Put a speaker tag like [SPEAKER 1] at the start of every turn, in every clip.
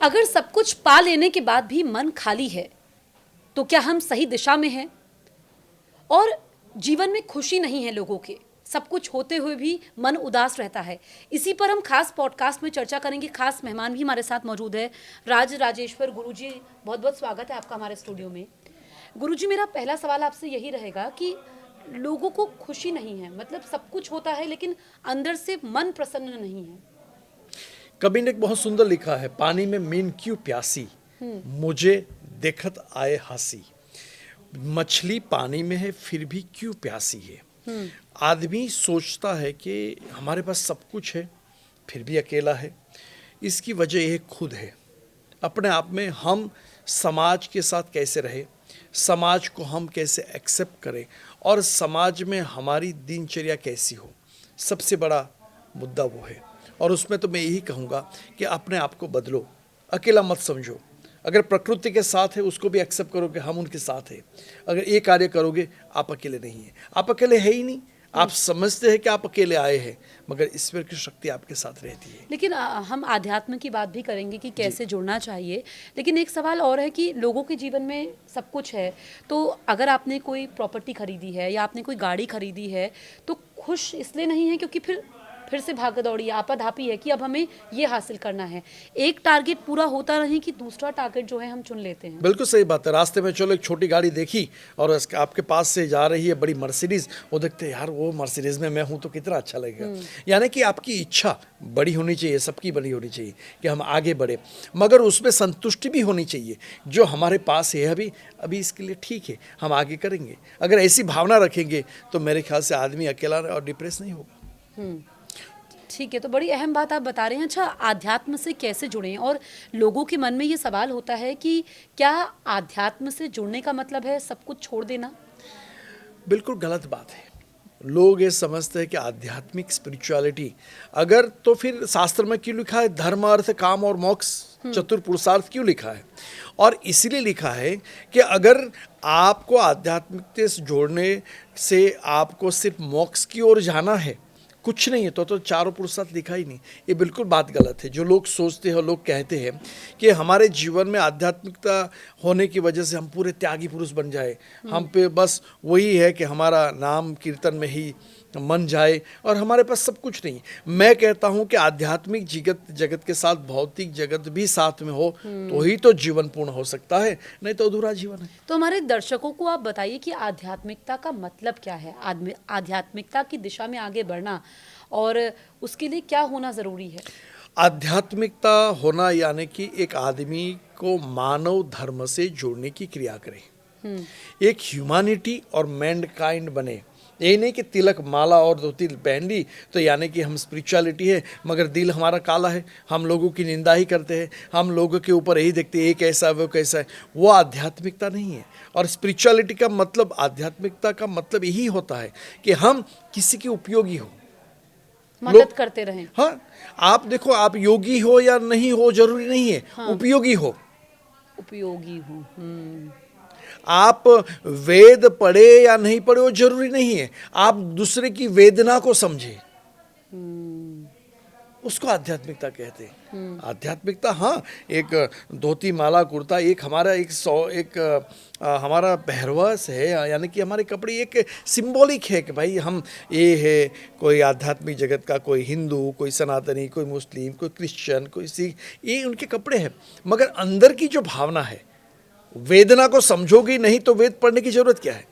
[SPEAKER 1] अगर सब कुछ पा लेने के बाद भी मन खाली है तो क्या हम सही दिशा में हैं? और जीवन में खुशी नहीं है लोगों के, सब कुछ होते हुए भी मन उदास रहता है। इसी पर हम खास पॉडकास्ट में चर्चा करेंगे। खास मेहमान भी हमारे साथ मौजूद है, राज राजेश्वर गुरुजी। बहुत बहुत स्वागत है आपका हमारे स्टूडियो में। गुरुजी, मेरा पहला सवाल आपसे यही रहेगा कि लोगों को खुशी नहीं है, मतलब सब कुछ होता है लेकिन अंदर से मन प्रसन्न नहीं है।
[SPEAKER 2] कबीर ने एक बहुत सुंदर लिखा है, पानी में मीन क्यों प्यासी, मुझे देखत आए हंसी। मछली पानी में है फिर भी क्यों प्यासी है। आदमी सोचता है कि हमारे पास सब कुछ है फिर भी अकेला है। इसकी वजह यह खुद है। अपने आप में हम समाज के साथ कैसे रहे, समाज को हम कैसे एक्सेप्ट करें और समाज में हमारी दिनचर्या कैसी हो, सबसे बड़ा मुद्दा वो है। और उसमें तो मैं यही कहूँगा कि अपने आप को बदलो, अकेला मत समझो। अगर प्रकृति के साथ है उसको भी एक्सेप्ट करो कि हम उनके साथ हैं। अगर ये कार्य करोगे, आप अकेले नहीं हैं, आप अकेले है ही नहीं। आप समझते हैं कि आप अकेले आए हैं, मगर ईश्वर की शक्ति आपके साथ रहती है।
[SPEAKER 1] लेकिन हम आध्यात्म की बात भी करेंगे कि कैसे जुड़ना चाहिए। लेकिन एक सवाल और है कि लोगों के जीवन में सब कुछ है, तो अगर आपने कोई प्रॉपर्टी खरीदी है या आपने कोई गाड़ी खरीदी है तो खुश इसलिए नहीं है क्योंकि फिर से भाग दौड़ी आपाधापी है कि अब हमें ये हासिल करना है। एक टारगेट पूरा होता नहीं कि दूसरा टारगेट जो है हम चुन लेते हैं।
[SPEAKER 2] बिल्कुल सही बात है। रास्ते में चलो एक छोटी गाड़ी देखी और आपके पास से जा रही है बड़ी मर्सिडीज, वो देखते हैं यार वो मर्सिडीज में मैं हूँ तो कितना अच्छा लगेगा। यानी कि आपकी इच्छा बड़ी होनी चाहिए, सबकी बड़ी होनी चाहिए कि हम आगे बढ़े, मगर उसमें संतुष्टि भी होनी चाहिए। जो हमारे पास है अभी इसके लिए ठीक है, हम आगे करेंगे। अगर ऐसी भावना रखेंगे तो मेरे ख्याल से आदमी अकेला और डिप्रेस नहीं होगा।
[SPEAKER 1] ठीक है, तो बड़ी अहम बात आप बता रहे हैं। अच्छा, आध्यात्म से कैसे जुड़ें? और लोगों के मन में ये सवाल होता है कि क्या आध्यात्म से जुड़ने का मतलब है सब कुछ छोड़ देना?
[SPEAKER 2] बिल्कुल गलत बात है। लोग ये समझते हैं कि आध्यात्मिक स्पिरिचुअलिटी अगर, तो फिर शास्त्र में क्यों लिखा है धर्म अर्थ काम और मोक्ष चतुर पुरुषार्थ क्यों लिखा है? और इसीलिए लिखा है कि अगर आपको आध्यात्मिकता से जोड़ने से आपको सिर्फ मोक्ष की ओर जाना है, कुछ नहीं है तो चारों पुरुषार्थ लिखा ही नहीं। ये बिल्कुल बात गलत है। जो लोग सोचते हैं, लोग कहते हैं कि हमारे जीवन में आध्यात्मिकता होने की वजह से हम पूरे त्यागी पुरुष बन जाए, हम पे बस वही है कि हमारा नाम कीर्तन में ही मन जाए और हमारे पास सब कुछ नहीं। मैं कहता हूँ कि आध्यात्मिक जगत के साथ भौतिक जगत भी साथ में हो तो ही तो जीवन पूर्ण हो सकता है, नहीं तो अधूरा जीवन है।
[SPEAKER 1] तो हमारे दर्शकों को आप बताइए कि आध्यात्मिकता का मतलब क्या है, आध्यात्मिकता की दिशा में आगे बढ़ना, और उसके लिए क्या होना जरूरी है?
[SPEAKER 2] आध्यात्मिकता होना यानी कि एक आदमी को मानव धर्म से जोड़ने की क्रिया करे, एक ह्यूमैनिटी और मैनकाइंड बने। यही नहीं कि तिलक माला और दो तिल पहन ली तो यानी कि हम स्पिरिचुअलिटी है, मगर दिल हमारा काला है, हम लोगों की निंदा ही करते हैं, हम लोगों के ऊपर यही देखते हैं ये कैसा है वो कैसा है। वो आध्यात्मिकता नहीं है। और स्पिरिचुअलिटी का मतलब, आध्यात्मिकता का मतलब यही होता है कि हम किसी के उपयोगी हो,
[SPEAKER 1] मदद करते रहें।
[SPEAKER 2] हाँ, आप देखो, आप योगी हो या नहीं हो जरूरी नहीं है, हाँ। उपयोगी हो। आप वेद पढ़े या नहीं पढ़े वो जरूरी नहीं है, आप दूसरे की वेदना को समझे, उसको आध्यात्मिकता कहते हैं। आध्यात्मिकता, हाँ, एक धोती माला कुर्ता एक हमारा हमारा पहरवास है, यानी कि हमारे कपड़े एक सिंबॉलिक है कि भाई हम ये है। कोई आध्यात्मिक जगत का, कोई हिंदू, कोई सनातनी, कोई मुस्लिम, कोई क्रिश्चियन, कोई सिख, ये उनके कपड़े हैं। मगर अंदर की जो भावना है, वेदना को समझोगी नहीं तो वेद पढ़ने की जरूरत क्या है?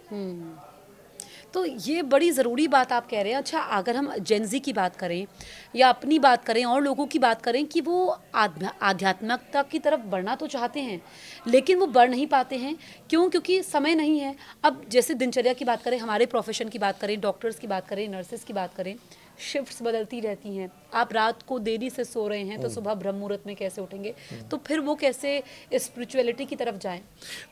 [SPEAKER 1] तो ये बड़ी ज़रूरी बात आप कह रहे हैं। अच्छा, अगर हम जेनजी की बात करें या अपनी बात करें और लोगों की बात करें कि वो आध्यात्मिकता की तरफ बढ़ना तो चाहते हैं लेकिन वो बढ़ नहीं पाते हैं, क्यों? क्योंकि समय नहीं है। अब जैसे दिनचर्या की बात करें, हमारे प्रोफेशन की बात करें, डॉक्टर्स की बात करें, नर्सेस की बात करें, शिफ्ट्स बदलती रहती हैं। आप रात को देरी से सो रहे हैं तो सुबह ब्रह्म मुहूर्त में कैसे उठेंगे? तो फिर वो कैसे स्पिरिचुअलिटी की तरफ जाएं?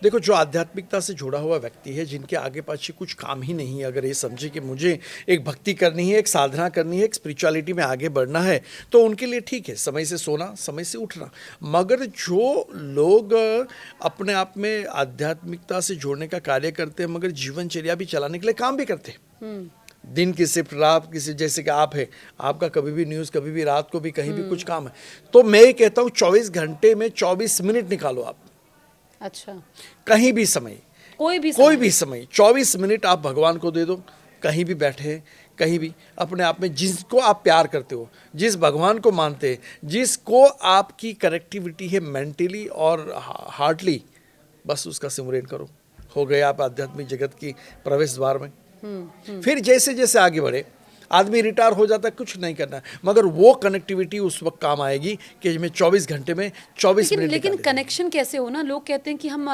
[SPEAKER 2] देखो, जो आध्यात्मिकता से जुड़ा हुआ व्यक्ति है, जिनके आगे पाछे कुछ काम ही नहीं है, अगर ये समझे कि मुझे एक भक्ति करनी है, एक साधना करनी है, एक स्पिरिचुअलिटी में आगे बढ़ना है, तो उनके लिए ठीक है समय से सोना, समय से उठना। मगर जो लोग अपने आप में आध्यात्मिकता से जोड़ने का कार्य करते हैं मगर जीवनचर्या भी चलाने के लिए काम भी करते हैं, दिन की शिफ्ट, रात की शिफ्ट, जैसे कि आप है, आपका कभी भी न्यूज़, कभी भी रात को भी कहीं भी कुछ काम है, तो मैं ये कहता हूँ 24 घंटे में 24 मिनट निकालो आप,
[SPEAKER 1] अच्छा,
[SPEAKER 2] कहीं भी समय,
[SPEAKER 1] कोई भी
[SPEAKER 2] कोई
[SPEAKER 1] समय।
[SPEAKER 2] भी समय 24 मिनट आप भगवान को दे दो, कहीं भी बैठे हैं, कहीं भी अपने आप में जिसको आप प्यार करते हो, जिस भगवान को मानते हैं, जिसको आपकी कनेक्टिविटी है मेंटली और हार्टली, बस उसका सिमरन करो, हो गए आप आध्यात्मिक जगत की प्रवेश द्वार में। फिर जैसे जैसे आगे बढ़े, आदमी रिटायर हो जाता है, कुछ नहीं करना, मगर वो कनेक्टिविटी उस वक्त काम आएगी कि मैं 24 घंटे में 24
[SPEAKER 1] लेकिन
[SPEAKER 2] मिनट
[SPEAKER 1] लेकिन
[SPEAKER 2] निकाल देता हूं।
[SPEAKER 1] कनेक्शन कैसे हो ना, लोग कहते हैं कि हम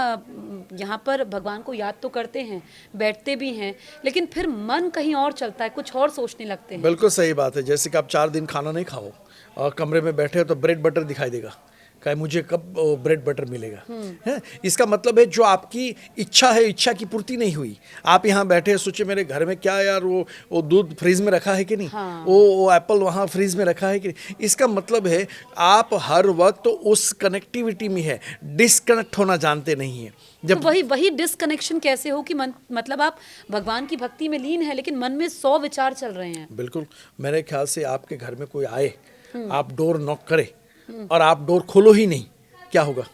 [SPEAKER 1] यहाँ पर भगवान को याद तो करते हैं, बैठते भी हैं, लेकिन फिर मन कहीं और चलता है, कुछ और सोचने लगते हैं।
[SPEAKER 2] बिल्कुल सही बात है। जैसे कि आप 4 दिन खाना नहीं खाओ और कमरे में बैठे हो तो ब्रेड बटर दिखाई देगा, कहे मुझे कब ब्रेड बटर मिलेगा, है। इसका मतलब है जो आपकी इच्छा है, इच्छा की पूर्ति नहीं हुई। आप यहाँ बैठे हैं, सोचे मेरे घर में क्या यार, वो दूध फ्रीज में रखा है कि नहीं,
[SPEAKER 1] हाँ।
[SPEAKER 2] वो एप्पल वहाँ फ्रीज में रखा है कि नहीं। इसका मतलब है आप हर वक्त उस कनेक्टिविटी में है, डिस्कनेक्ट होना जानते नहीं है।
[SPEAKER 1] तो वही वही डिसकनेक्शन कैसे हो कि मतलब आप भगवान की भक्ति में लीन है, लेकिन मन में 100 विचार चल रहे हैं।
[SPEAKER 2] बिल्कुल, मेरे ख्याल से आपके घर में कोई आए, आप डोर नॉक करे और आप डोर खोलो ही नहीं, क्या होगा,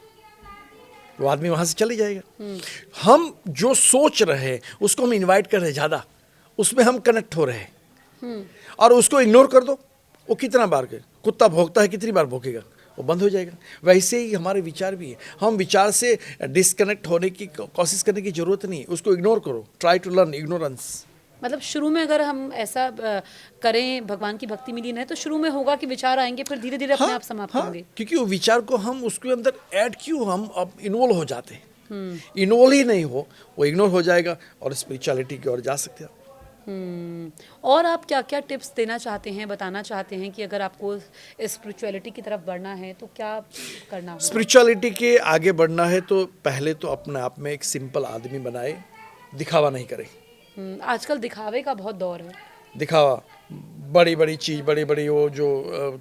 [SPEAKER 2] वो आदमी वहां से चले जाएगा। हम जो सोच रहे हैं उसको हम इनवाइट कर रहे हैं ज्यादा, उसमें हम कनेक्ट हो रहे हैं, और उसको इग्नोर कर दो, वो कितना बार के कुत्ता भौंकता है, कितनी बार भौंकेगा, वो बंद हो जाएगा। वैसे ही हमारे विचार भी है, हम विचार से डिस्कनेक्ट होने की कोशिश करने की जरूरत नहीं है, उसको इग्नोर करो, ट्राई टू लर्न इग्नोरेंस।
[SPEAKER 1] मतलब शुरू में अगर हम ऐसा करें, भगवान की भक्ति में लीन है, तो शुरू में होगा कि विचार आएंगे, फिर धीरे धीरे अपने आप समाप्त होंगे।
[SPEAKER 2] क्योंकि वो विचार को हम उसके अंदर ऐड क्यों, हम अब इन्वॉल्व हो जाते हैं। इन्वॉल्व ही नहीं हो, वो इग्नोर हो जाएगा और स्पिरिचुअलिटी की ओर जा सकते हैं।
[SPEAKER 1] और आप क्या क्या टिप्स देना चाहते हैं, बताना चाहते हैं कि अगर आपको स्पिरिचुअलिटी की तरफ बढ़ना है तो क्या करना होगा?
[SPEAKER 2] स्पिरिचुअलिटी के आगे बढ़ना है तो पहले तो अपने आप में एक सिंपल आदमी बनाए, दिखावा नहीं करे।
[SPEAKER 1] आजकल दिखावे का बहुत दौर है।
[SPEAKER 2] दिखावा, बड़ी बड़ी चीज़, बड़ी बड़ी वो जो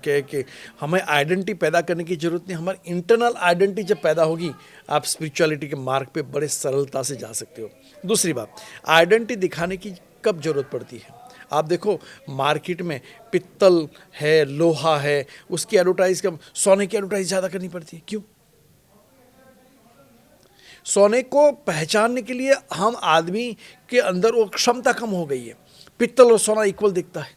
[SPEAKER 2] कहे कि हमें आइडेंटिटी पैदा करने की जरूरत नहीं, हमारी इंटरनल आइडेंटिटी जब पैदा होगी, आप स्पिरिचुअलिटी के मार्ग पे बड़े सरलता से जा सकते हो। दूसरी बात, आइडेंटिटी दिखाने की कब जरूरत पड़ती है, आप देखो मार्केट में पित्तल है, लोहा है, उसकी एडवर्टाइज कम, सोने की एडवर्टाइज ज़्यादा करनी पड़ती है। क्यों? सोने को पहचानने के लिए हम आदमी के अंदर वो क्षमता कम हो गई है, पित्तल और सोना इक्वल दिखता है,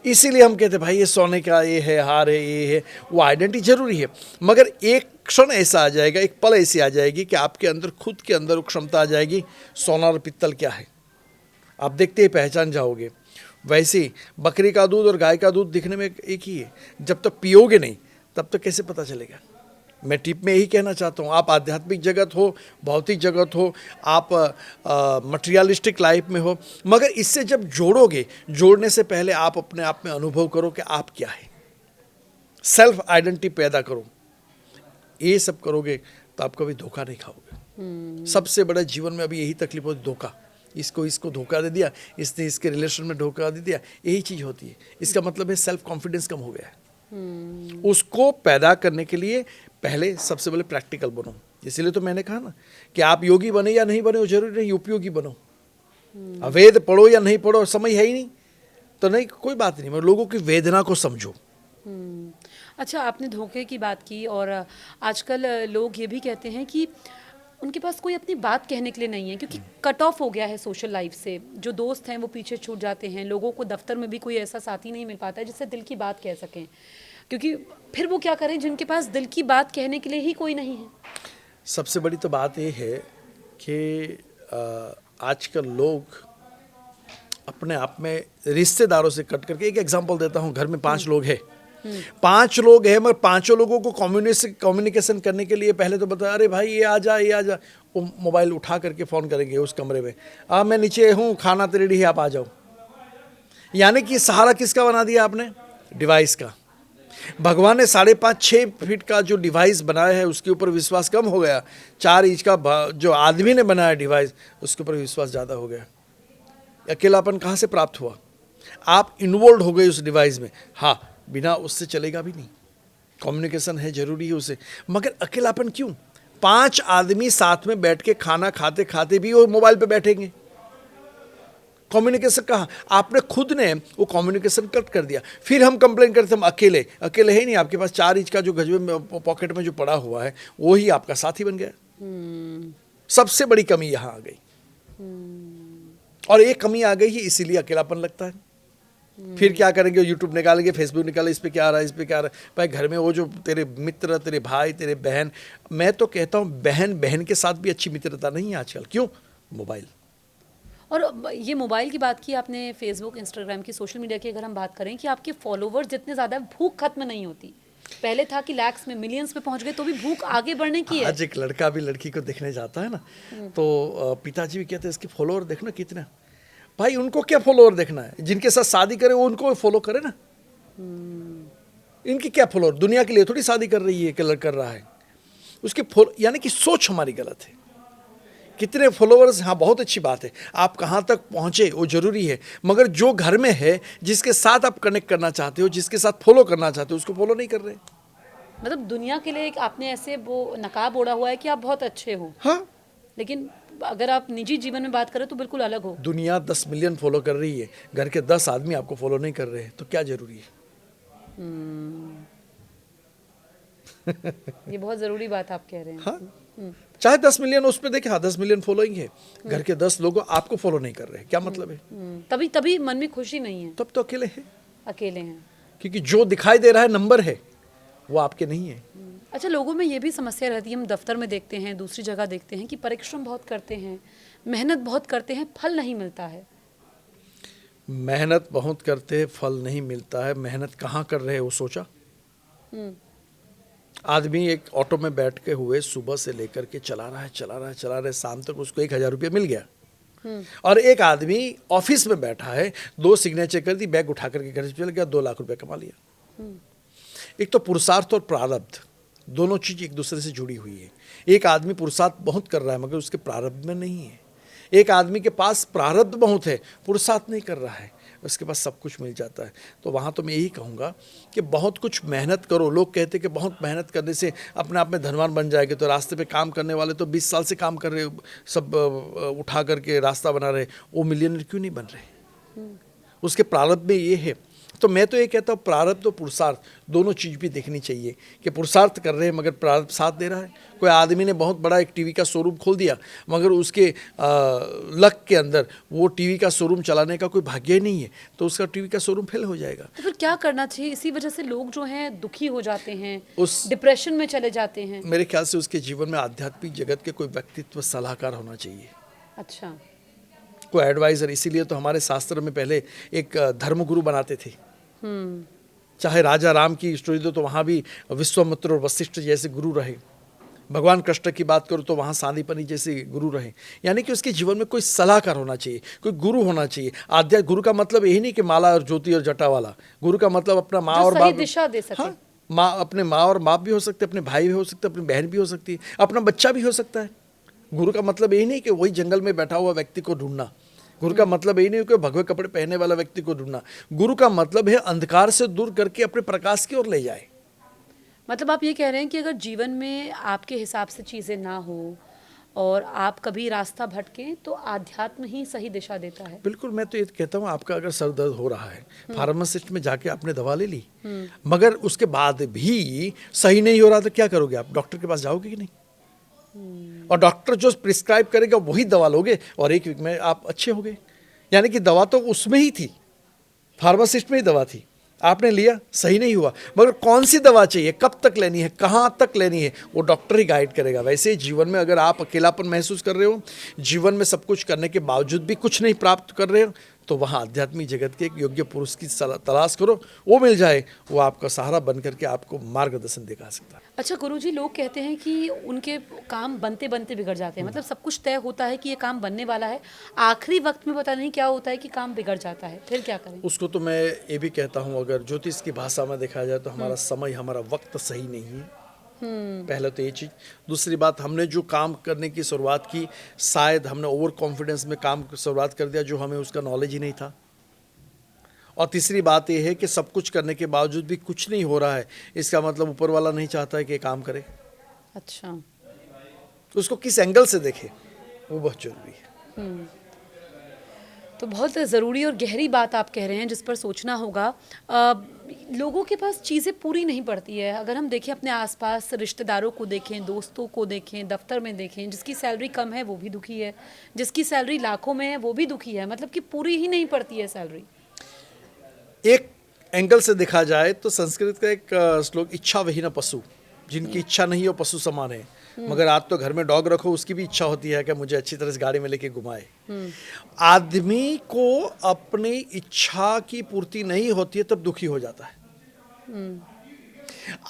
[SPEAKER 2] इसीलिए हम कहते हैं भाई ये सोने का ये है, हार है, ये है। वो आइडेंटिटी जरूरी है, मगर एक क्षण ऐसा आ जाएगा, एक पल ऐसी आ जाएगी कि आपके अंदर, खुद के अंदर वो क्षमता आ जाएगी, सोना और पित्तल क्या है, आप देखते ही पहचान जाओगे। वैसे ही बकरी का दूध और गाय का दूध दिखने में एक ही है, जब तक पियोगे नहीं तब तक कैसे पता चलेगा। मैं टिप में यही कहना चाहता हूँ, आप आध्यात्मिक जगत हो, भौतिक जगत हो, आप मटेरियलिस्टिक लाइफ में हो, मगर इससे जब जोड़ोगे, जोड़ने से पहले आप अपने आप में अनुभव करो कि आप क्या है, सेल्फ आइडेंटिटी पैदा करो। ये सब करोगे तो आप कभी धोखा नहीं खाओगे। सबसे बड़ा जीवन में अभी यही तकलीफ होती, धोखा, इसको धोखा दे दिया, इसने इसके रिलेशन में धोखा दे दिया, यही चीज़ होती है। इसका मतलब है सेल्फ कॉन्फिडेंस कम हो गया है। उसको पैदा करने के लिए पहले सबसे पहले प्रैक्टिकल बनो। इसीलिए तो मैंने कहा ना कि आप योगी बने या नहीं बने वो जरूरी नहीं, उपयोगी बनो। वेद पढ़ो या नहीं पढ़ो, समय है ही नहीं तो नहीं, कोई बात नहीं, मगर लोगों की वेदना को समझो।
[SPEAKER 1] अच्छा, आपने धोखे की बात की, और आजकल लोग ये भी कहते हैं कि उनके पास कोई अपनी बात कहने के लिए नहीं है, क्योंकि कट ऑफ हो गया है सोशल लाइफ से। जो दोस्त हैं वो पीछे छूट जाते हैं, लोगों को दफ्तर में भी कोई ऐसा साथी नहीं मिल पाता है जिससे दिल की बात कह सकें, क्योंकि फिर वो क्या करें जिनके पास दिल की बात कहने के लिए ही कोई नहीं है।
[SPEAKER 2] सबसे बड़ी तो बात ये है कि आजकल लोग अपने आप में रिश्तेदारों से कट करके, एक एग्जांपल देता हूँ, घर में 5 लोग हैं, 5 लोग हैं, मगर 5 लोगों को कम्युनिकेशन करने के लिए पहले तो बता, अरे भाई ये आ जा, ये आ जा, वो मोबाइल उठा करके फ़ोन करेंगे उस कमरे में, मैं नीचे हूँ, खाना तो रेडी है, आप आ जाओ। यानी कि सहारा किसका बना दिया आपने? डिवाइस का। भगवान ने 5.5-6 फीट का जो डिवाइस बनाया है उसके ऊपर विश्वास कम हो गया, 4 इंच का जो आदमी ने बनाया डिवाइस उसके ऊपर विश्वास ज़्यादा हो गया। अकेलापन कहाँ से प्राप्त हुआ? आप इन्वॉल्व हो गए उस डिवाइस में। हाँ, बिना उससे चलेगा भी नहीं, कम्युनिकेशन है, जरूरी है उसे, मगर अकेलापन क्यों? 5 आदमी साथ में बैठ के खाना खाते खाते भी वो मोबाइल पे बैठेंगे, कम्युनिकेशन कहाँ, आपने खुद ने वो कम्युनिकेशन कट कर दिया। फिर हम कंप्लेन करते हम अकेले अकेले है नहीं, आपके पास 4 इंच का जो गजबे में पॉकेट में जो पड़ा हुआ है वो ही आपका साथी बन गया। सबसे बड़ी कमी यहाँ आ गई, और ये कमी आ गई ही इसीलिए अकेलापन लगता है। फिर क्या करेंगे, यूट्यूब निकालेंगे, फेसबुक निकालेंगे, इस पे क्या आ रहा है, इस पे क्या आ रहा है। भाई घर में वो जो तेरे मित्र, तेरे भाई, तेरे बहन, मैं तो कहता हूँ बहन बहन के साथ भी अच्छी मित्रता नहीं है आजकल। क्यों? मोबाइल।
[SPEAKER 1] और ये मोबाइल की बात की आपने, फेसबुक, इंस्टाग्राम की, सोशल मीडिया की अगर हम बात करें कि आपके फॉलोवर्स जितने ज़्यादा है, भूख खत्म नहीं होती। पहले था कि लैक्स में, मिलियंस में पहुंच गए तो भी भूख आगे बढ़ने की है।
[SPEAKER 2] आज एक लड़का भी लड़की को देखने जाता है ना, तो पिताजी भी कहते हैं इसके फॉलोअर देखना कितना। भाई उनको क्या फॉलोअर देखना है, जिनके साथ शादी करे वो उनको फॉलो करे ना। इनकी क्या फॉलोअर, दुनिया के लिए थोड़ी शादी कर रही है कि कर रहा है उसके यानी कि सोच हमारी गलत है। कितने फॉलोअर्स, हाँ बहुत अच्छी बात है, आप कहाँ तक पहुँचे वो जरूरी है, मगर जो घर में है, जिसके साथ आप कनेक्ट करना चाहते हो, जिसके साथ फॉलो करना चाहते हो, उसको फॉलो नहीं कर रहे।
[SPEAKER 1] मतलब दुनिया के लिए एक आपने ऐसे वो नकाब ओढ़ा हुआ है कि आप बहुत अच्छे हो,
[SPEAKER 2] हाँ,
[SPEAKER 1] लेकिन अगर आप निजी जीवन में बात करें तो बिल्कुल अलग हो।
[SPEAKER 2] दुनिया 10 मिलियन फॉलो कर रही है, घर के 10 आदमी आपको फॉलो नहीं कर रहे हैं, तो क्या जरूरी है?
[SPEAKER 1] ये बहुत ज़रूरी बात आप कह रहे हैं।
[SPEAKER 2] हाँ, चाहे 10 मिलियन उस पर देखे, हाँ 10 मिलियन फॉलोइंग है, घर के 10 लोग आपको फॉलो नहीं कर रहे, क्या मतलब है?
[SPEAKER 1] तभी तभी मन में खुशी नहीं है,
[SPEAKER 2] तब तो अकेले हैं,
[SPEAKER 1] अकेले हैं।
[SPEAKER 2] क्योंकि जो दिखाई दे रहा है नंबर है, वो आपके नहीं है।
[SPEAKER 1] अच्छा, लोगों में ये भी समस्या रहती है, हम दफ्तर में देखते हैं, दूसरी जगह देखते हैं कि परिश्रम बहुत करते हैं, मेहनत बहुत करते हैं, फल नहीं मिलता है।
[SPEAKER 2] मेहनत बहुत करते हैं, फल नहीं मिलता है। मेहनत कहाँ कर रहे हैं वो सोचा? आदमी एक ऑटो में बैठ के हुए सुबह से लेकर के चला रहा है, शाम तक उसको 1,000 रुपया मिल गया। और एक आदमी ऑफिस में बैठा है, 2 सिग्नेचर कर दी, बैग उठा करके घर से चल गया, 2 लाख रुपया कमा लिया। एक तो पुरुषार्थ और प्रारब्ध, दोनों चीज एक दूसरे से जुड़ी हुई है। एक आदमी पुरुषार्थ बहुत कर रहा है मगर उसके प्रारब्ध में नहीं है। एक आदमी के पास प्रारब्ध बहुत है, पुरुषार्थ नहीं कर रहा है, उसके पास सब कुछ मिल जाता है। तो वहाँ तो मैं यही कहूँगा कि बहुत कुछ मेहनत करो। लोग कहते हैं कि बहुत मेहनत करने से अपने आप में धनवान बन जाएंगे, तो रास्ते पे काम करने वाले तो 20 साल से काम कर रहे, सब उठा करके रास्ता बना रहे, वो मिलियनर क्यों नहीं बन रहे? उसके प्रारब्ध में ये है। तो मैं तो ये कहता हूँ प्रारब्ध और पुरुषार्थ दोनों चीज़ भी देखनी चाहिए कि पुरुषार्थ कर रहे हैं मगर प्रारब्ध साथ दे रहा है। कोई आदमी ने बहुत बड़ा एक टीवी का शोरूम खोल दिया मगर उसके लक के अंदर वो टीवी का शोरूम चलाने का कोई भाग्य ही नहीं है, तो उसका टीवी का शोरूम फेल हो जाएगा।
[SPEAKER 1] तो फिर क्या करना चाहिए? इसी वजह से लोग जो हैं दुखी हो जाते हैं,
[SPEAKER 2] उस
[SPEAKER 1] डिप्रेशन में चले जाते हैं।
[SPEAKER 2] मेरे ख्याल से उसके जीवन में आध्यात्मिक जगत के कोई व्यक्तित्व सलाहकार होना चाहिए,
[SPEAKER 1] अच्छा,
[SPEAKER 2] कोई एडवाइजर। इसीलिए तो हमारे शास्त्र में पहले एक धर्मगुरु बनाते थे। चाहे राजा राम की स्टोरी दो तो वहाँ भी विश्वामित्र और वशिष्ठ जैसे गुरु रहे। भगवान कृष्ण की बात करो तो वहाँ सांदीपनि जैसे गुरु रहे। यानी कि उसके जीवन में कोई सलाहकार होना चाहिए, कोई गुरु होना चाहिए। आध्यात्मिक गुरु का मतलब यही नहीं कि माला और ज्योति और जटा वाला। गुरु का मतलब अपना माँ और बाप,
[SPEAKER 1] दिशा दे सके।
[SPEAKER 2] हाँ, माँ, अपने माँ और बाप भी हो सकते, अपने भाई भी हो सकते, अपनी बहन भी हो सकती है, अपना बच्चा भी हो सकता है। गुरु का मतलब यही नहीं कि वही जंगल में बैठा हुआ व्यक्ति को ढूंढना। गुरु का मतलब यही नहीं कि भगवे कपड़े पहनने वाला व्यक्ति को ढूंढना। गुरु का मतलब है अंधकार से दूर करके अपने प्रकाश की ओर ले जाए।
[SPEAKER 1] मतलब आप ये कह रहे हैं कि अगर जीवन में आपके हिसाब से चीज़ें ना हो और आप कभी रास्ता भटकें तो आध्यात्म ही सही दिशा देता है।
[SPEAKER 2] बिल्कुल, मैं तो ये कहता हूँ आपका अगर सर दर्द हो रहा है, फार्मासिस्ट में जाके आपने दवा ले ली, मगर उसके बाद भी सही नहीं हो रहा तो क्या करोगे आप? डॉक्टर के पास जाओगे कि नहीं? और डॉक्टर जो प्रिस्क्राइब करेगा वही दवा लोगे और एक वीक में आप अच्छे हो गए। यानी कि दवा तो उसमें ही थी, फार्मासिस्ट में ही दवा थी, आपने लिया, सही नहीं हुआ, मगर कौन सी दवा चाहिए, कब तक लेनी है, कहाँ तक लेनी है, वो डॉक्टर ही गाइड करेगा। वैसे ही जीवन में अगर आप अकेलापन महसूस कर रहे हो, जीवन में सब कुछ करने के बावजूद भी कुछ नहीं प्राप्त कर रहे हो, तो वहाँ आध्यात्मिक जगत के एक योग्य पुरुष की तलाश करो, वो मिल जाए, वो आपका सहारा बन करके आपको मार्गदर्शन दिखा सकता है।
[SPEAKER 1] अच्छा गुरुजी, लोग कहते हैं कि उनके काम बनते बनते बिगड़ जाते हैं। मतलब सब कुछ तय होता है कि ये काम बनने वाला है, आखिरी वक्त में पता नहीं क्या होता है कि काम बिगड़ जाता है, फिर क्या करें?
[SPEAKER 2] उसको तो मैं ये भी कहता हूँ, अगर ज्योतिष की भाषा में देखा जाए तो हमारा समय, हमारा वक्त सही नहीं है। पहले तो ये चीज़। दूसरी बात, हमने जो काम करने की शुरुआत की, शायद हमने ओवर कॉन्फिडेंस में काम शुरुआत कर दिया, जो हमें उसका नॉलेज ही नहीं था। और तीसरी बात यह है कि सब कुछ करने के बावजूद भी कुछ नहीं हो रहा है, इसका मतलब ऊपर वाला नहीं चाहता है कि काम करे।
[SPEAKER 1] अच्छा,
[SPEAKER 2] उसको किस एंगल से देखे वो बहुत जरूरी है।
[SPEAKER 1] तो बहुत ज़रूरी और गहरी बात आप कह रहे हैं जिस पर सोचना होगा। लोगों के पास चीज़ें पूरी नहीं पड़ती है। अगर हम देखें अपने आसपास रिश्तेदारों को देखें, दोस्तों को देखें, दफ्तर में देखें, जिसकी सैलरी कम है वो भी दुखी है, जिसकी सैलरी लाखों में है वो भी दुखी है, मतलब कि पूरी ही नहीं पड़ती है सैलरी।
[SPEAKER 2] एक एंगल से देखा जाए तो संस्कृत का एक श्लोक, इच्छा वही न पशु, जिनकी इच्छा नहीं हो पशु समान है। मगर आज तो घर में डॉग रखो, उसकी भी इच्छा होती है कि मुझे अच्छी तरह से गाड़ी में लेके घुमाए। आदमी को अपनी इच्छा की पूर्ति नहीं होती है तब दुखी हो जाता है।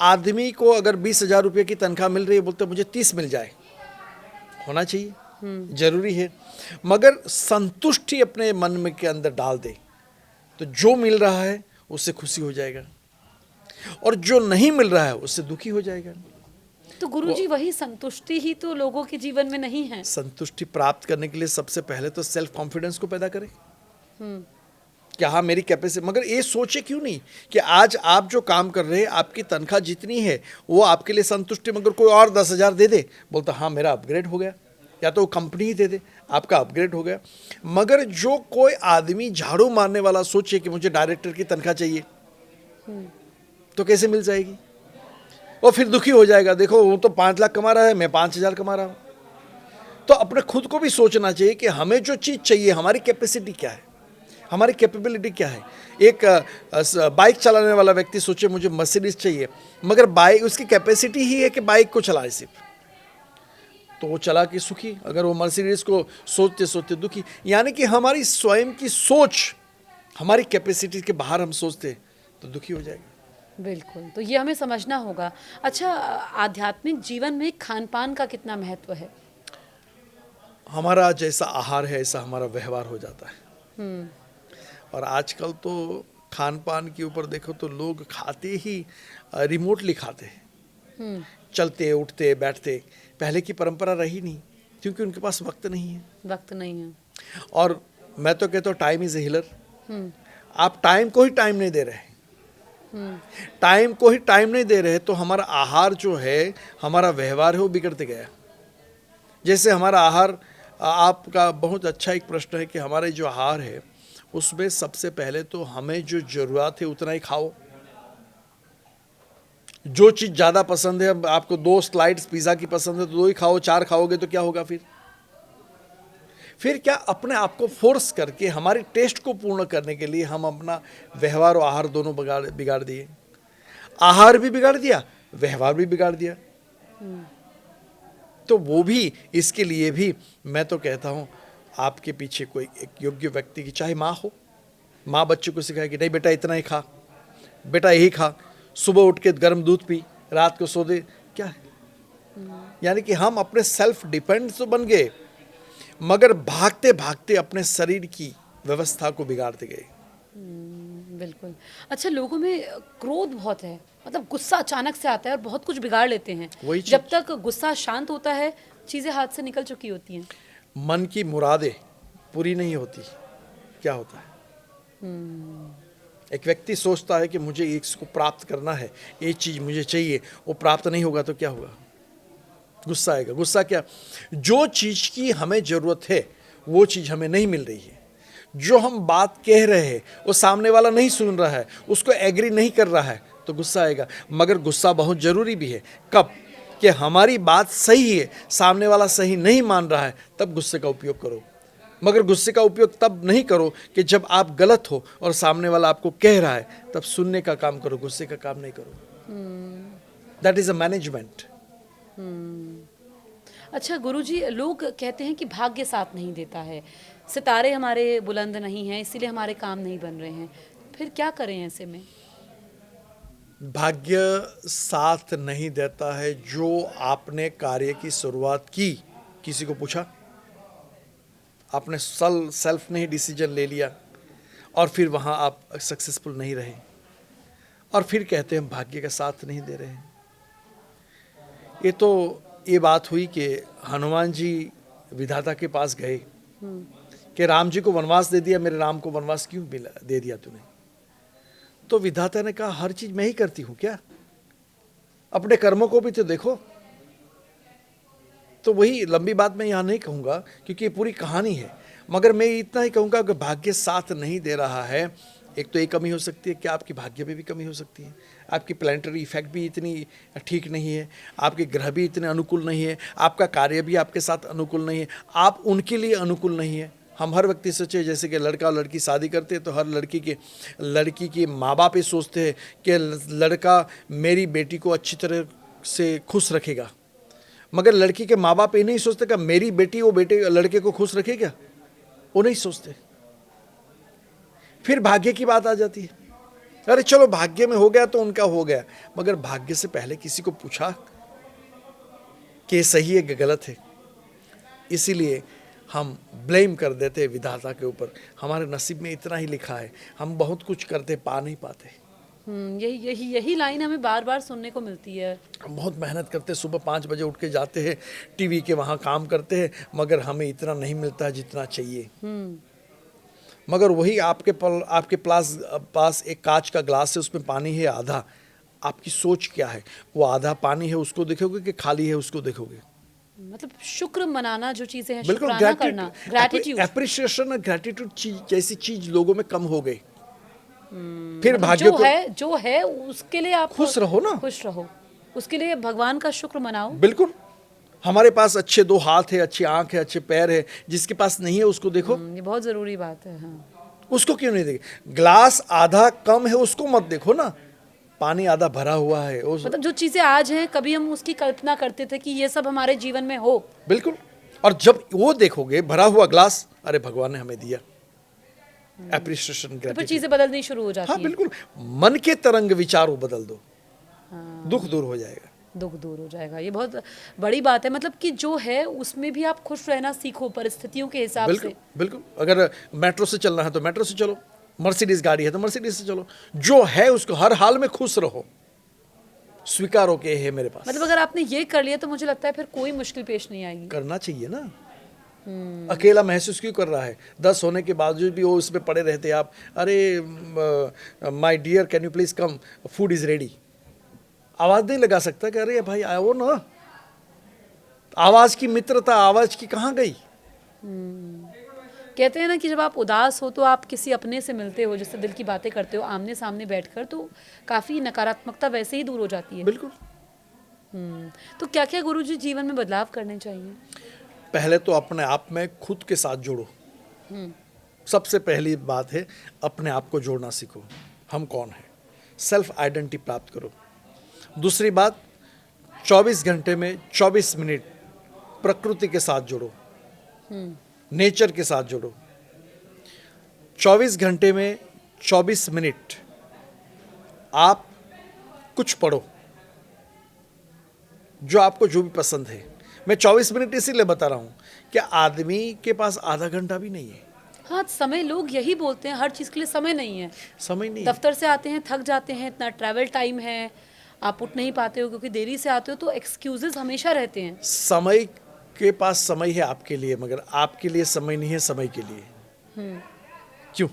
[SPEAKER 2] आदमी को अगर 20,000 रुपये की तनख्वाह मिल रही है, बोलते मुझे 30 मिल जाए, होना चाहिए, जरूरी है। मगर संतुष्टि अपने मन में के अंदर डाल दे तो जो मिल रहा है उससे खुशी हो जाएगा, और जो नहीं मिल रहा है उससे दुखी हो जाएगा।
[SPEAKER 1] तो गुरुजी वही संतुष्टि ही तो लोगों के जीवन में नहीं है।
[SPEAKER 2] संतुष्टि प्राप्त करने के लिए सबसे पहले तो सेल्फ कॉन्फिडेंस को पैदा करें कि हाँ मेरी कैपेसिटी। मगर ये सोचे क्यों नहीं कि आज आप जो काम कर रहे हैं, आपकी तनख्वाह जितनी है वो आपके लिए संतुष्टि, मगर कोई और 10,000 दे दे, बोलता हाँ मेरा अपग्रेड हो गया, या तो कंपनी ही दे दे आपका अपग्रेड हो गया। मगर जो कोई आदमी झाड़ू मारने वाला सोचे कि मुझे डायरेक्टर की तनख्वाह चाहिए, तो कैसे मिल जाएगी? वो फिर दुखी हो जाएगा। देखो वो तो 5 लाख कमा रहा है, मैं 5,000 कमा रहा हूं। तो अपने खुद को भी सोचना चाहिए कि हमें जो चीज़ चाहिए, हमारी कैपेसिटी क्या है, हमारी कैपेबिलिटी क्या है। एक बाइक चलाने वाला व्यक्ति सोचे मुझे मर्सिडीज चाहिए, मगर बाइक उसकी कैपेसिटी ही है कि बाइक को चलाए सिर्फ, तो वो चला के सुखी। अगर वो मर्सिडीज को सोचते सोचते दुखी, यानी कि हमारी स्वयं की सोच, हमारी कैपेसिटी के बाहर हम सोचते तो दुखी हो जाएगा।
[SPEAKER 1] बिल्कुल, तो ये हमें समझना होगा। अच्छा, आध्यात्मिक जीवन में खान पान का कितना महत्व है?
[SPEAKER 2] हमारा जैसा आहार है ऐसा हमारा व्यवहार हो जाता है। और आजकल तो खान पान के ऊपर देखो तो लोग खाते ही रिमोटली खाते हैं, चलते उठते बैठते। पहले की परंपरा रही नहीं, क्योंकि उनके पास वक्त नहीं है।
[SPEAKER 1] वक्त नहीं है।
[SPEAKER 2] और मैं तो कहता हूँ टाइम इज ए हीलर। आप टाइम को ही टाइम नहीं दे रहे, टाइम को ही टाइम नहीं दे रहे तो हमारा आहार जो है, हमारा व्यवहार है, वो बिगड़ते गया। जैसे हमारा आहार, आपका बहुत अच्छा एक प्रश्न है कि हमारे जो आहार है उसमें सबसे पहले तो हमें जो जरूरत है उतना ही खाओ। जो चीज़ ज़्यादा पसंद है, अब आपको 2 स्लाइड्स पिज़्ज़ा की पसंद है तो 2 ही खाओ, 4 खाओगे तो क्या होगा? फिर क्या अपने आप को फोर्स करके हमारी टेस्ट को पूर्ण करने के लिए हम अपना व्यवहार और आहार दोनों बिगाड़ दिए। आहार भी बिगाड़ दिया, व्यवहार भी बिगाड़ दिया। तो वो भी, इसके लिए भी मैं तो कहता हूँ आपके पीछे कोई एक योग्य व्यक्ति की, चाहे माँ हो, माँ बच्चे को सिखाए कि नहीं बेटा इतना ही खा, बेटा यही खा, सुबह उठ के गर्म दूध पी, रात को सो दे, क्या है? यानी कि हम अपने सेल्फ डिपेंड तो बन गए, मगर भागते भागते अपने शरीर की व्यवस्था को बिगाड़ते गए।
[SPEAKER 1] बिल्कुल। अच्छा, लोगों में क्रोध बहुत है, मतलब गुस्सा अचानक से आता है और बहुत कुछ बिगाड़ लेते हैं। जब तक गुस्सा शांत होता है चीज़ें हाथ से निकल चुकी होती हैं।
[SPEAKER 2] मन की मुरादें पूरी नहीं होती, क्या होता है? एक व्यक्ति सोचता है कि मुझे इसको प्राप्त करना है, ये चीज़ मुझे चाहिए, वो प्राप्त नहीं होगा तो क्या होगा? गुस्सा आएगा। गुस्सा क्या? जो चीज़ की हमें ज़रूरत है वो चीज़ हमें नहीं मिल रही है, जो हम बात कह रहे हैं वो सामने वाला नहीं सुन रहा है, उसको एग्री नहीं कर रहा है, तो गुस्सा आएगा। मगर गुस्सा बहुत ज़रूरी भी है। कब? कि हमारी बात सही है, सामने वाला सही नहीं मान रहा है, तब गुस्से का उपयोग करो। मगर गुस्से का उपयोग तब नहीं करो कि जब आप गलत हो और सामने वाला आपको कह रहा है, तब सुनने का काम करो, गुस्से का काम नहीं करो। That is a management.
[SPEAKER 1] अच्छा गुरुजी, लोग कहते हैं कि भाग्य साथ नहीं देता है, सितारे हमारे बुलंद नहीं हैं, इसीलिए हमारे काम नहीं बन रहे हैं। फिर क्या करें ऐसे में?
[SPEAKER 2] भाग्य साथ नहीं देता है। जो आपने कार्य की शुरुआत की, किसी को पूछा? आपने सेल्फ ने ही डिसीजन ले लिया और फिर वहाँ आप सक्सेसफुल नहीं रहे, और फिर कहते हैं भाग्य का साथ नहीं दे रहे हैं। ये बात हुई कि हनुमान जी विधाता के पास गए कि राम जी को वनवास दे दिया, मेरे राम को वनवास क्यों दे दिया तूने? तो विधाता ने कहा हर चीज मैं ही करती हूं क्या? अपने कर्मों को भी तो देखो। तो वही लंबी बात मैं यहां नहीं कहूंगा क्योंकि ये पूरी कहानी है। मगर मैं इतना ही कहूँगा कि भाग्य साथ नहीं दे रहा है, एक तो ये कमी हो सकती है कि आपकी भाग्य में भी कमी हो सकती है, आपकी प्लानिटरी इफेक्ट भी इतनी ठीक नहीं है, आपके ग्रह भी इतने अनुकूल नहीं है, आपका कार्य भी आपके साथ अनुकूल नहीं है, आप उनके लिए अनुकूल नहीं है। हम हर व्यक्ति सोचे, जैसे कि लड़का और लड़की शादी करते हैं तो हर लड़की के माँ बाप ये सोचते हैं कि लड़का मेरी बेटी को अच्छी तरह से खुश रखेगा, मगर लड़की के माँ बाप ये नहीं सोचते कि मेरी बेटी वो लड़के को खुश रखेगा, वो नहीं सोचते। फिर भाग्य की बात आ जाती है, अरे चलो भाग्य में हो गया तो उनका हो गया, मगर भाग्य से पहले किसी को पूछा कि सही है कि गलत है। इसीलिए हम ब्लेम कर देते हैं विधाता के ऊपर, हमारे नसीब में इतना ही लिखा है, हम बहुत कुछ करते पा नहीं पाते।
[SPEAKER 1] यही लाइन हमें बार बार सुनने को मिलती है।
[SPEAKER 2] हम बहुत मेहनत करते हैं, सुबह 5 बजे उठ के जाते हैं, टीवी के वहाँ काम करते हैं, मगर हमें इतना नहीं मिलता जितना चाहिए। मगर वही आपके पास एक कांच का ग्लास है, उसमें पानी है आधा, आपकी सोच क्या है? वो आधा पानी है उसको देखोगे कि खाली है उसको देखोगे?
[SPEAKER 1] मतलब शुक्र मनाना जो चीजें हैं,
[SPEAKER 2] बिल्कुल,
[SPEAKER 1] शुक्राना करना, ग्रैटिट्यूड,
[SPEAKER 2] एप्रिसिएशन और ग्रैटिट्यूड जैसी चीज लोगों में कम हो गई। फिर भाग्य
[SPEAKER 1] जो है उसके लिए आप
[SPEAKER 2] खुश रहो ना,
[SPEAKER 1] खुश रहो, उसके लिए भगवान का शुक्र मनाओ।
[SPEAKER 2] बिल्कुल। हमारे पास अच्छे 2 हाथ है, अच्छी आंख है, अच्छे पैर है, जिसके पास नहीं है उसको देखो।
[SPEAKER 1] ये बहुत जरूरी बात है। हाँ,
[SPEAKER 2] उसको क्यों नहीं देखे? ग्लास आधा कम है उसको मत देखो ना, पानी आधा भरा हुआ है
[SPEAKER 1] मतलब जो चीजें आज हैं, कभी हम उसकी कल्पना करते थे कि ये सब हमारे जीवन में हो।
[SPEAKER 2] बिल्कुल। और जब वो देखोगे भरा हुआ ग्लास, अरे भगवान ने हमें दिया, एप्रिसिएशन,
[SPEAKER 1] तो फिर
[SPEAKER 2] ग्रेटिट्यूड,
[SPEAKER 1] चीजें बदलनी शुरू हो जाती
[SPEAKER 2] हाँ
[SPEAKER 1] हैं।
[SPEAKER 2] बिल्कुल। मन के तरंग विचारों बदल दो, दुख दूर हो जाएगा।
[SPEAKER 1] दुख दूर हो जाएगा, ये बहुत बड़ी बात है। मतलब कि जो है उसमें भी आप खुश रहना सीखो परिस्थितियों के हिसाब
[SPEAKER 2] बिल्कुल
[SPEAKER 1] से।
[SPEAKER 2] बिल्कुल। अगर मेट्रो से चलना है तो मेट्रो से चलो, मर्सिडीज गाड़ी है तो मर्सिडीज से चलो, जो है उसको हर हाल में खुश रहो, स्वीकारो के है मेरे पास।
[SPEAKER 1] मतलब अगर आपने ये कर लिया तो मुझे लगता है फिर कोई मुश्किल पेश नहीं आएगी।
[SPEAKER 2] करना चाहिए ना। अकेला महसूस क्यों कर रहा है? 10 होने के बावजूद भी वो उसमें पड़े रहते आप, अरे my dear can you please come, food is ready. आवाज नहीं लगा सकता कि अरे भाई आओ ना? आवाज की मित्रता, आवाज की कहाँ गई?
[SPEAKER 1] कहते हैं ना कि जब आप उदास हो तो आप किसी अपने से मिलते हो, जिससे दिल की बातें करते हो आमने सामने बैठकर, तो काफी नकारात्मकता वैसे ही दूर हो जाती है।
[SPEAKER 2] बिल्कुल।
[SPEAKER 1] तो क्या क्या गुरुजी जीवन में बदलाव करने चाहिए?
[SPEAKER 2] पहले तो अपने आप में खुद के साथ जोड़ो। सबसे पहली बात है, अपने आप को जोड़ना सीखो, हम कौन हैं, सेल्फ आइडेंटिटी प्राप्त करो। दूसरी बात, 24 घंटे में 24 मिनट प्रकृति के साथ जोड़ो, नेचर के साथ जोड़ो। 24 घंटे में 24 मिनट आप कुछ पढ़ो, जो आपको जो भी पसंद है। मैं 24 मिनट इसीलिए बता रहा हूँ कि आदमी के पास आधा घंटा भी नहीं है।
[SPEAKER 1] हाँ, समय, लोग यही बोलते हैं, हर चीज के लिए समय नहीं है।
[SPEAKER 2] समय नहीं है।
[SPEAKER 1] दफ्तर से आते हैं, थक जाते हैं, इतना ट्रैवल टाइम है, आप उठ नहीं पाते हो क्योंकि देरी से आते हो, तो एक्सक्यूजेस हमेशा रहते हैं।
[SPEAKER 2] समय के पास समय है आपके लिए, मगर आपके लिए समय नहीं है समय के लिए। क्यों?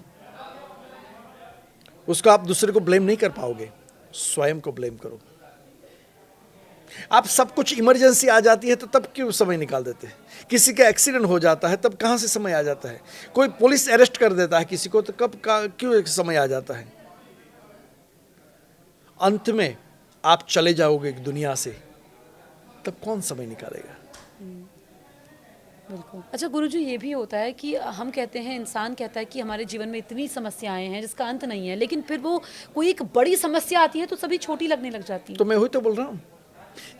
[SPEAKER 2] उसको आप दूसरे को ब्लेम नहीं कर पाओगे, स्वयं को ब्लेम करो। आप सब कुछ इमरजेंसी आ जाती है तो तब क्यों समय निकाल देते हैं? किसी का एक्सीडेंट हो जाता है तब कहाँ से समय आ जाता है? कोई पुलिस अरेस्ट कर देता है किसी को तो क्यों एक समय आ जाता है? अंत में आप चले जाओगे एक दुनिया से, तब कौन समय निकालेगा?
[SPEAKER 1] बिल्कुल। अच्छा गुरुजी, ये भी होता है कि हम कहते हैं, इंसान कहता है कि हमारे जीवन में इतनी समस्याएं हैं जिसका अंत नहीं है, लेकिन फिर वो कोई एक बड़ी समस्या आती है तो सभी छोटी लगने लग जाती है।
[SPEAKER 2] तो मैं वही तो बोल रहा हूँ,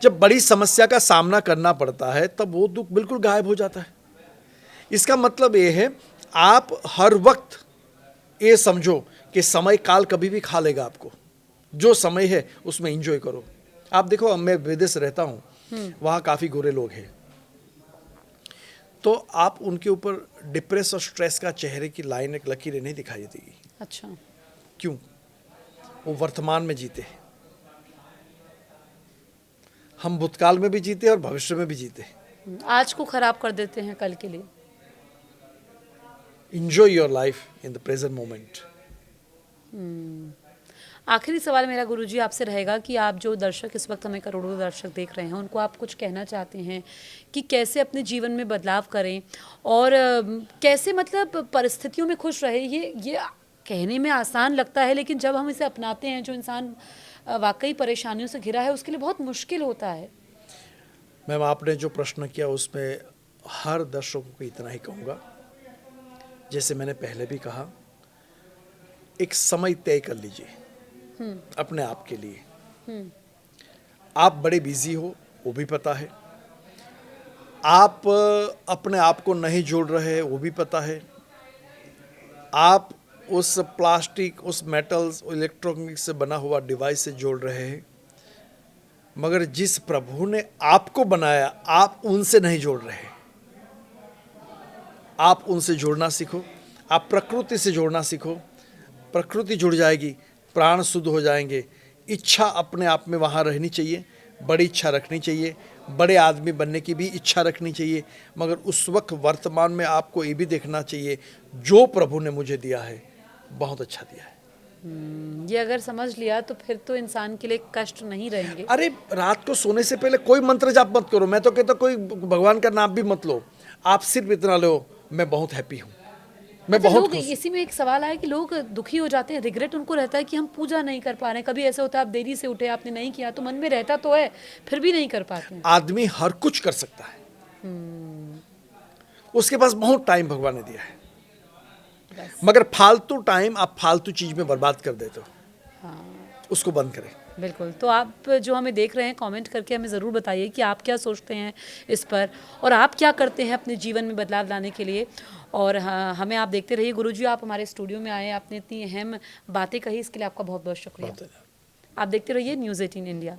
[SPEAKER 2] जब बड़ी समस्या का सामना करना पड़ता है तब वो दुख बिल्कुल गायब हो जाता है। इसका मतलब ये है, आप हर वक्त ये समझो कि समय काल कभी भी खा लेगा आपको। जो समय है उसमें एंजॉय करो। आप देखो, मैं विदेश रहता हूँ, वहाँ काफ़ी गोरे लोग हैं, तो आप उनके ऊपर डिप्रेस और स्ट्रेस का चेहरे की लाइन, एक लकीरें नहीं दिखाई देगी।
[SPEAKER 1] अच्छा।
[SPEAKER 2] क्यों? वो वर्तमान में जीते हैं। हम भूतकाल में भी जीते और भविष्य में भी जीते।
[SPEAKER 1] आज को खराब कर देते हैं कल के लिए।
[SPEAKER 2] Enjoy your life in the present moment.
[SPEAKER 1] आखिरी सवाल मेरा गुरुजी आपसे रहेगा कि आप जो दर्शक इस वक्त हमें करोड़ों दर्शक देख रहे हैं उनको आप कुछ कहना चाहते हैं कि कैसे अपने जीवन में बदलाव करें और कैसे मतलब परिस्थितियों में खुश रहे। ये कहने में आसान लगता है लेकिन जब हम इसे अपनाते हैं जो इंसान वाकई परेशानियों से घिरा है उसके लिए बहुत मुश्किल होता है।
[SPEAKER 2] मैम आपने जो प्रश्न किया उसमें हर दर्शकों को इतना ही कहूँगा, जैसे मैंने पहले भी कहा, एक समय तय कर लीजिए अपने आप के लिए। आप बड़े बिजी हो वो भी पता है, आप अपने आप को नहीं जोड़ रहे वो भी पता है, आप उस प्लास्टिक, उस मेटल्स, इलेक्ट्रॉनिक से बना हुआ डिवाइस से जोड़ रहे हैं, मगर जिस प्रभु ने आपको बनाया आप उनसे नहीं जोड़ रहे। आप उनसे जुड़ना सीखो, आप प्रकृति से जोड़ना सीखो, प्रकृति जुड़ जाएगी, प्राण शुद्ध हो जाएंगे। इच्छा अपने आप में वहाँ रहनी चाहिए, बड़ी इच्छा रखनी चाहिए, बड़े आदमी बनने की भी इच्छा रखनी चाहिए, मगर उस वक्त वर्तमान में आपको ये भी देखना चाहिए जो प्रभु ने मुझे दिया है बहुत अच्छा दिया है।
[SPEAKER 1] ये अगर समझ लिया तो फिर तो इंसान के लिए कष्ट नहीं रहेंगे।
[SPEAKER 2] अरे रात को सोने से पहले कोई मंत्र जाप मत करो, मैं तो कहता कोई भगवान का नाम भी मत लो, आप सिर्फ इतना लो, मैं बहुत हैप्पी हूँ, मैं
[SPEAKER 1] अच्छा,
[SPEAKER 2] बहुत
[SPEAKER 1] लोग
[SPEAKER 2] खुश।
[SPEAKER 1] इसी में एक सवाल आया कि लोग दुखी हो जाते हैं, रिग्रेट उनको रहता है कि हम पूजा नहीं कर पा रहे हैं। कभी ऐसा होता है आप देरी से उठे, आपने नहीं किया, तो मन में रहता तो है फिर भी नहीं कर पाते हैं।
[SPEAKER 2] आदमी हर कुछ कर सकता है, उसके पास बहुत टाइम भगवान ने दिया है,
[SPEAKER 1] बस।
[SPEAKER 2] मगर फालतू टाइम आप फालतू चीज में बर्बाद कर देते हो,
[SPEAKER 1] हाँ
[SPEAKER 2] उसको बंद करें।
[SPEAKER 1] बिल्कुल। तो आप जो हमें देख रहे हैं कमेंट करके हमें ज़रूर बताइए कि आप क्या सोचते हैं इस पर और आप क्या करते हैं अपने जीवन में बदलाव लाने के लिए। और हाँ, हमें आप देखते रहिए। गुरुजी आप हमारे स्टूडियो में आए, आपने इतनी अहम बातें कही, इसके लिए आपका बहुत बहुत शुक्रिया।
[SPEAKER 2] बहुत धन्यवाद।
[SPEAKER 1] आप देखते रहिए न्यूज़ 18 इंडिया।